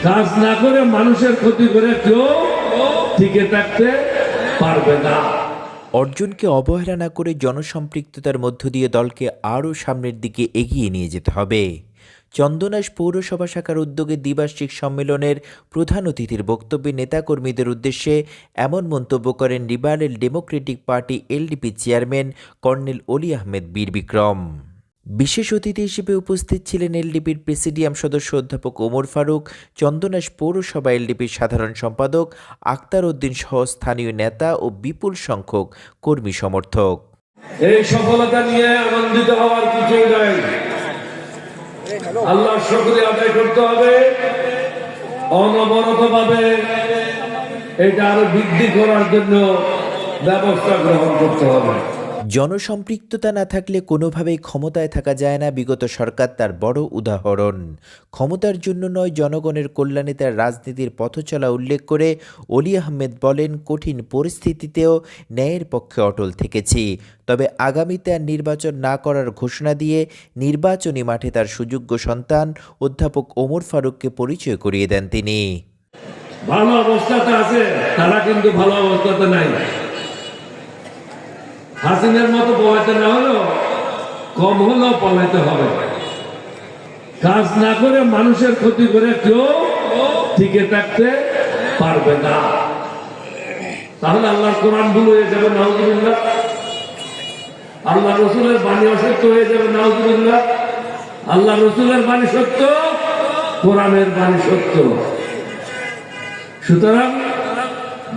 কাজ না করে মানুষের ক্ষতি করে কেউ টিকে থাকতে পারবে না। অর্জনকে অবহেলা না করে জনসম্পৃক্ততার মধ্য দিয়ে দলকে আরও সামনের দিকে এগিয়ে নিয়ে যেতে হবে। চন্দনাইশ পৌরসভা শাখার উদ্যোগে দ্বিবার্ষিক সম্মেলনের প্রধান অতিথির বক্তব্যে নেতাকর্মীদের উদ্দেশ্যে এমন মন্তব্য করেন liberal Democratic party LDP chairman colonel অলি আহমেদ বীর বিক্রম। বিশেষ অতিথি হিসেবে উপস্থিত ছিলেন এলডিপির প্রেসিডিয়াম সদস্য অধ্যাপক ওমর ফারুক, চন্দনাইশ পৌরসভা এলডিপির সাধারণ সম্পাদক আক্তার উদ্দিন সহ স্থানীয় নেতা ও বিপুল সংখ্যক কর্মী সমর্থক। এই সফলতা নিয়ে আনন্দিত হওয়ার কিছুই নাই, আল্লাহর শুকরিয়া আদায় করতে হবে। অনবরতভাবে এটা আরো বৃদ্ধি করার জন্য ব্যবস্থা গ্রহণ করতে হবে। জনসম্পৃক্ততা না থাকলে কোনোভাবেই ক্ষমতায় থাকা যায় না, বিগত সরকার তার বড় উদাহরণ। ক্ষমতার জন্য নয়, জনগণের কল্যাণে তার রাজনীতির পথচলা উল্লেখ করে অলি আহমেদ বলেন, কঠিন পরিস্থিতিতেও ন্যায়ের পক্ষে অটল থেকেছি। তবে আগামীতে আর নির্বাচন না করার ঘোষণা দিয়ে নির্বাচনী মাঠে তার সুযোগ্য সন্তান অধ্যাপক ওমর ফারুককে পরিচয় করিয়ে দেন তিনি। ভালো অবস্থাতে আছে, তারা কিন্তু ভালো অবস্থাতে নাই। হাসিনের মতো পলাইতে না হলেও কম হলেও পলাইতে হবে। কাজ না করে মানুষের ক্ষতি করে কেউ টিকে থাকতে পারবে না। তাহলে আল্লাহর কোরআন ভুল হয়ে যাবে, নাউজুবিল্লাহ। আল্লাহ রসুলের বাণী অসত্য হয়ে যাবে, নাউজুবিল্লাহ। আল্লাহ রসুলের বাণী সত্য, কোরআনের বাণী সত্য। সুতরাং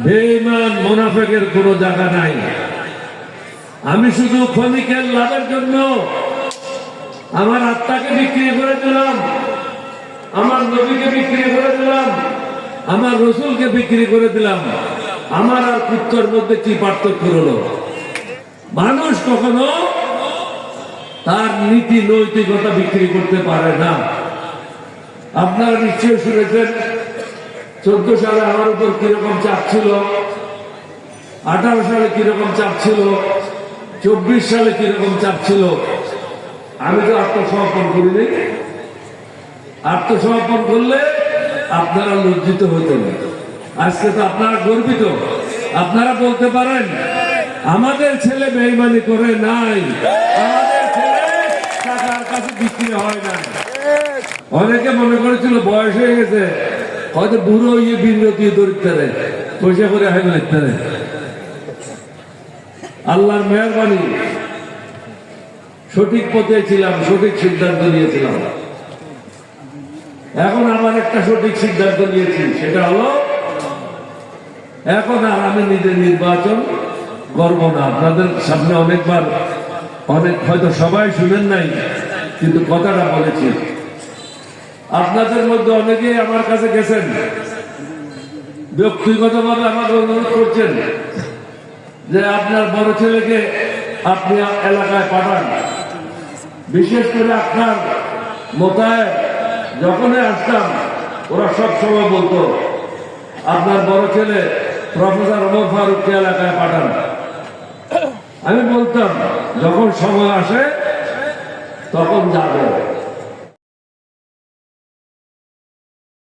বেঈমান মুনাফিকের কোনো জায়গা নাই। আমি শুধু ক্ষণিকের লাভের জন্য আমার আত্মাকে বিক্রি করে দিলাম, আমার নবীকে বিক্রি করে দিলাম, আমার রসুলকে বিক্রি করে দিলাম। আমার আর কুত্তর মধ্যে কি পার্থক্য হলো? মানুষ কখনো তার নীতি নৈতিকতা বিক্রি করতে পারে না। আপনারা নিশ্চয়ই শুনেছেন 14 সালে আমার উপর কিরকম চাপ ছিল, 18 সালে কিরকম চাপ ছিল, 24 সালে কিরকম চাপ ছিল। আমি তো আত্মসমর্পণ করিনি। আত্মসমর্পণ করলে আপনারা লজ্জিত হতেন। আজকে তো আপনারা গর্বিত। আপনারা বলতে পারেন আমাদের ছেলে বেঈমানি করে নাই, আমাদের ছেলে টাকার কাছে বিক্রি হয় না। অনেকে মনে করেছিল বয়স হয়ে গেছে, হয়তো বুড়ো হয়ে বিরতি দরিদ্রে পয়সা করে হয় না। আল্লাহর মেহরবানি, সঠিক পথে ছিলাম, সঠিক সিদ্ধান্ত নিয়েছিলাম। এখন আমার একটা সঠিক সিদ্ধান্ত নিয়েছি, সেটা হলো এখন আর আমি নিজের নির্বাচন করব না। আপনাদের সামনে অনেকবার, হয়তো সবাই শুনেন নাই, কিন্তু কথাটা বলেছি। আপনাদের মধ্যে অনেকেই আমার কাছে গেছেন, ব্যক্তিগতভাবে আমাকে অনুরোধ করছেন যে আপনার বড় ছেলেকে আপনি এলাকায় পাঠান। বিশেষ করে আপনার মোতায়েন যখনই আসতাম, ওরা সব সময় বলতো আপনার বড় ছেলে প্রফেসর ওমর ফারুককে এলাকায় পাঠান। আমি বলতাম যখন সময় আসে তখন যাবে।